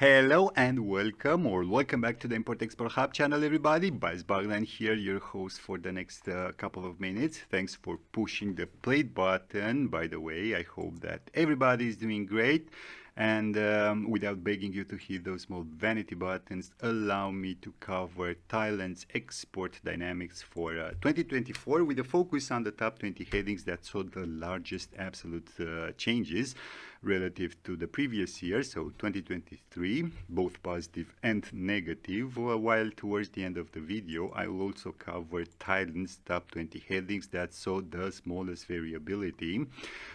Hello and welcome back to the Import-Export Hub channel, everybody. Bas Baglan here, your host for the next couple of minutes. Thanks for pushing the play button. By the way, I hope that everybody is doing great. And without begging you to hit those small vanity buttons, allow me to cover Thailand's export dynamics for 2024 with a focus on the top 20 headings that saw the largest absolute changes relative to the previous year, so 2023, both positive and negative, while towards the end of the video, I will also cover Thailand's top 20 headings that saw the smallest variability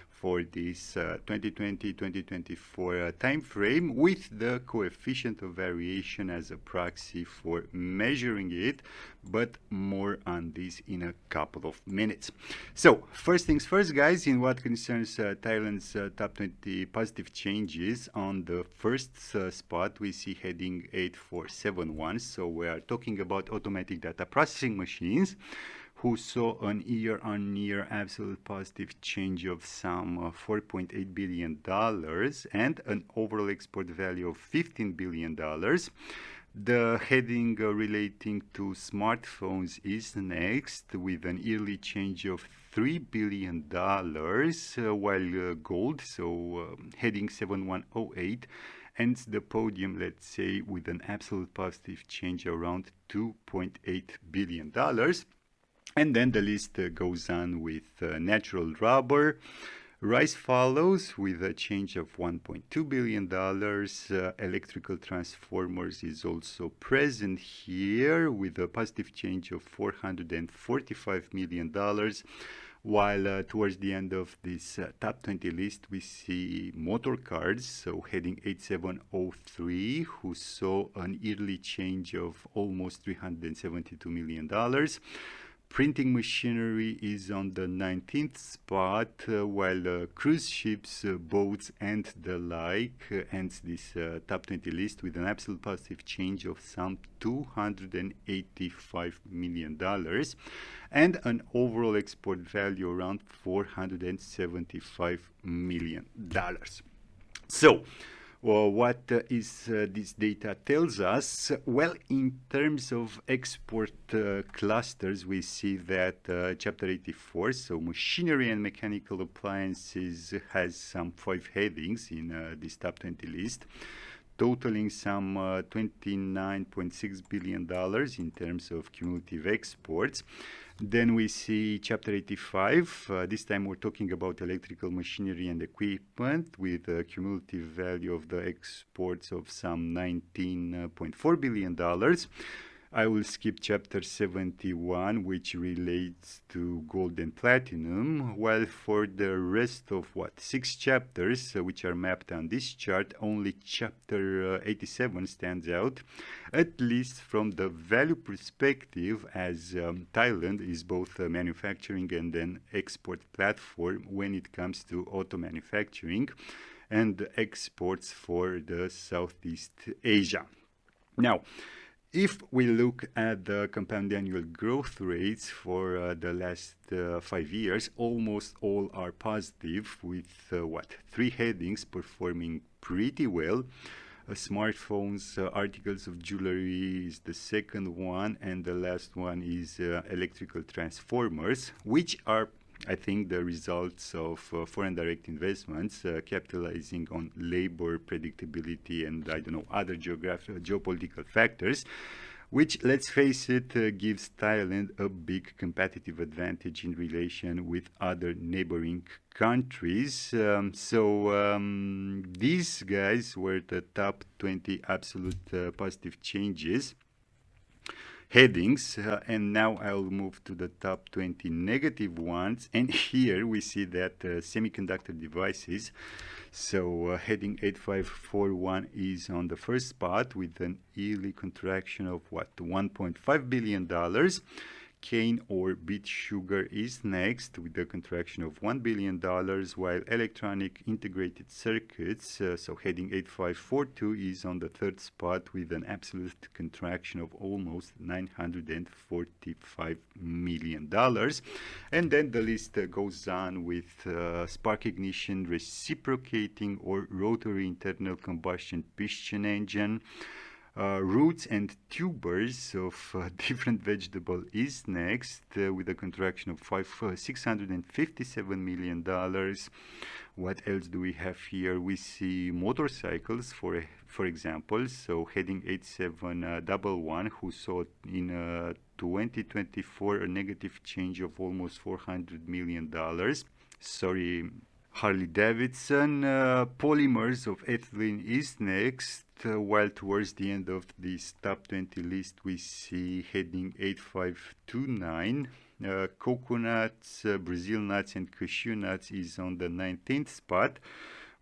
for this 2020-2024 time frame, with the coefficient of variation as a proxy for measuring it, but more on this in a couple of minutes. So first things first, guys, in what concerns Thailand's top 20 positive changes, on the first spot we see heading 8471. So we are talking about automatic data processing machines, who saw an year-on-year absolute positive change of some $4.8 billion and an overall export value of $15 billion. The heading relating to smartphones is next, with an yearly change of $3 billion, while gold, so heading 7108, ends the podium, let's say, with an absolute positive change around $2.8 billion. And then the list goes on with natural rubber. Rice follows with a change of $1.2 billion. Electrical transformers is also present here with a positive change of $445 million. While towards the end of this top 20 list, we see motor cars, so heading 8703, who saw an yearly change of almost $372 million. Printing machinery is on the 19th spot, while cruise ships, boats, and the like ends this top 20 list with an absolute positive change of some $285 million and an overall export value around $475 million. So, what is this data tells us? Well, in terms of export clusters, we see that Chapter 84, so machinery and mechanical appliances, has some 5 headings in this top 20 list, totaling some $29.6 billion in terms of cumulative exports. Then we see Chapter 85. This time we're talking about electrical machinery and equipment, with a cumulative value of the exports of some $19.4 billion. I will skip Chapter 71, which relates to gold and platinum, while for the rest of 6 chapters, which are mapped on this chart, only Chapter 87 stands out, at least from the value perspective, as Thailand is both a manufacturing and an export platform when it comes to auto manufacturing and exports for the Southeast Asia. Now, if we look at the compound annual growth rates for the last 5 years, almost all are positive, with 3 headings performing pretty well. Smartphones, articles of jewelry is the second one, and the last one is electrical transformers, which are, I think, the results of foreign direct investments capitalizing on labor predictability and, other geopolitical factors, which, let's face it, gives Thailand a big competitive advantage in relation with other neighboring countries. These guys were the top 20 absolute positive changes headings, and now I'll move to the top 20 negative ones, and here we see that semiconductor devices, so heading 8541 is on the first spot with an yearly contraction of $1.5 billion. cane or beet sugar is next with a contraction of $1 billion, while electronic integrated circuits, so heading 8542, is on the third spot with an absolute contraction of almost $945 million. And then the list goes on with spark ignition, reciprocating or rotary internal combustion piston engine, roots and tubers of different vegetable is next with a contraction of $657 million. What else do we have here? We see motorcycles, for example, so heading 8711, who saw in 2024 a negative change of almost $400 million. Sorry, Harley Davidson. Polymers of ethylene is next, while towards the end of this top 20 list we see heading 8529. Coconuts, Brazil nuts and cashew nuts is on the 19th spot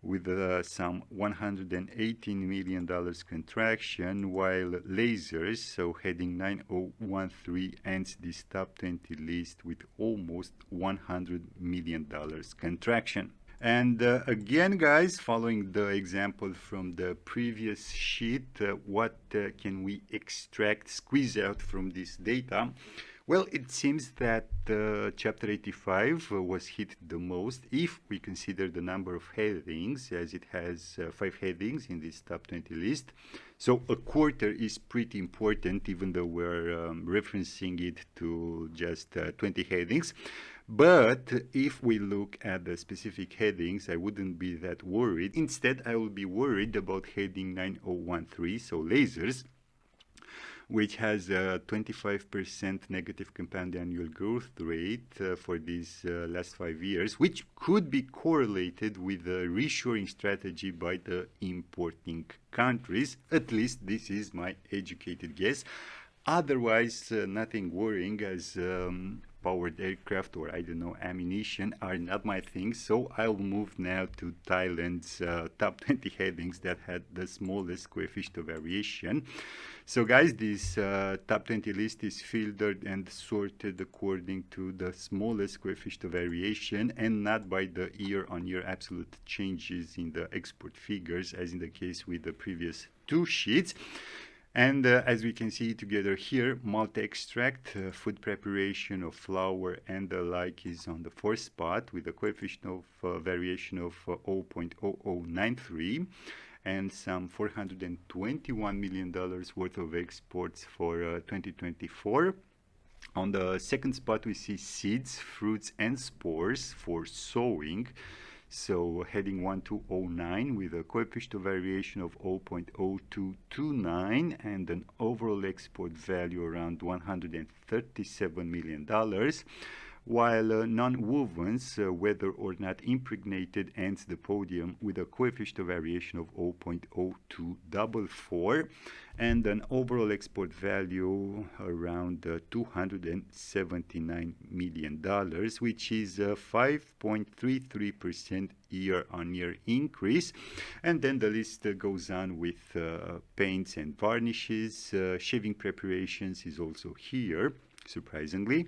with some $118 million contraction, while lasers, so heading 9013, ends this top 20 list with almost $100 million contraction. And again, guys, following the example from the previous sheet, what can we extract, squeeze out from this data? Well, it seems that Chapter 85 was hit the most if we consider the number of headings, as it has 5 headings in this top 20 list. So a quarter is pretty important, even though we're referencing it to just 20 headings. But if we look at the specific headings, I wouldn't be that worried. Instead, I will be worried about heading 9013, so lasers, which has a 25% negative compound annual growth rate for these last 5 years, which could be correlated with the reshoring strategy by the importing countries. At least this is my educated guess. Otherwise, nothing worrying, as powered aircraft or, I don't know, ammunition are not my thing. So I'll move now to Thailand's top 20 headings that had the smallest coefficient of variation. So guys, this top 20 list is filtered and sorted according to the smallest coefficient of variation and not by the year-on-year absolute changes in the export figures, as in the case with the previous 2 sheets. And as we can see together here, malt extract, food preparation of flour and the like is on the 4th spot with a coefficient of variation of 0.0093 and some $421 million worth of exports for 2024. On the 2nd spot, we see seeds, fruits and spores for sowing. So heading 1209 with a coefficient of variation of 0.0229 and an overall export value around $137 million, while non-wovens, whether or not impregnated, ends the podium with a coefficient of variation of 0.0244 and an overall export value around $279 million, which is a 5.33% year-on-year increase. And then the list goes on with paints and varnishes. Shaving preparations is also here, surprisingly,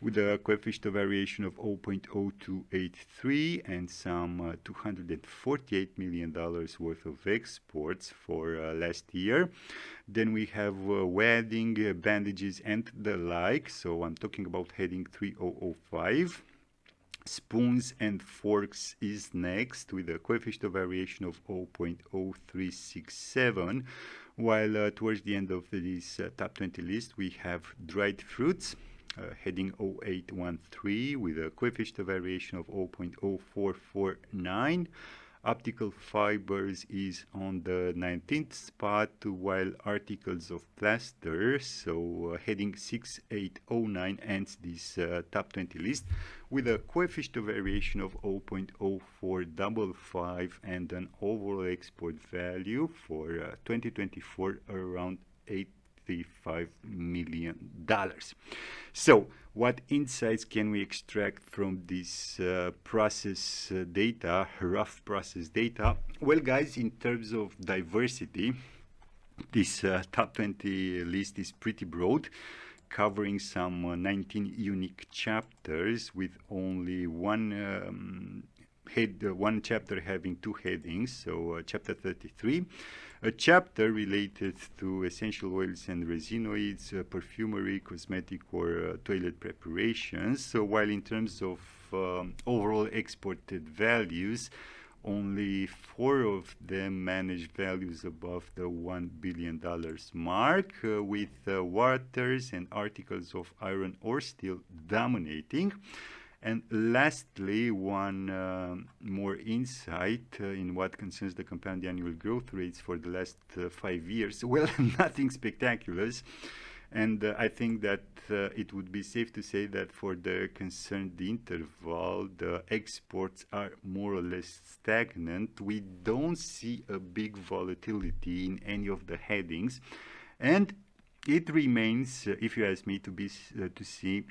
with a coefficient of variation of 0.0283 and some $248 million worth of exports for last year. Then we have wedding, bandages and the like, so I'm talking about heading 3005. Spoons and forks is next with a coefficient of variation of 0.0367, while towards the end of this top 20 list we have dried fruits, heading 0813 with a coefficient of variation of 0.0449. Optical fibers is on the 19th spot, while articles of plaster, so heading 6809, ends this top 20 list with a coefficient of variation of 0.0455 and an overall export value for 2024 around $85 million. So what insights can we extract from this process data, rough process data? Well, guys, in terms of diversity, this top 20 list is pretty broad, covering some 19 unique chapters with only one one chapter having two headings. So chapter 33, a chapter related to essential oils and resinoids, perfumery, cosmetic or toilet preparations. So while in terms of overall exported values, only 4 of them manage values above the $1 billion mark, with waters and articles of iron or steel dominating. And lastly, one more insight in what concerns the compound annual growth rates for the last 5 years. Well, nothing spectacular. And I think that it would be safe to say that for the concerned interval, the exports are more or less stagnant. We don't see a big volatility in any of the headings. And it remains, if you ask me, to see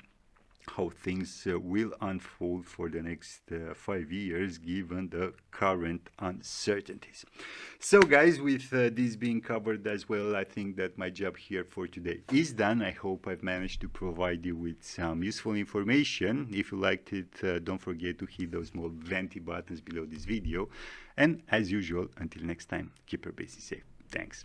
how things will unfold for the next 5 years given the current uncertainties. So guys, with this being covered as well, I think that my job here for today is done. I hope I've managed to provide you with some useful information. If you liked it, don't forget to hit those small venti buttons below this video. And as usual, until next time, keep your bases safe. Thanks.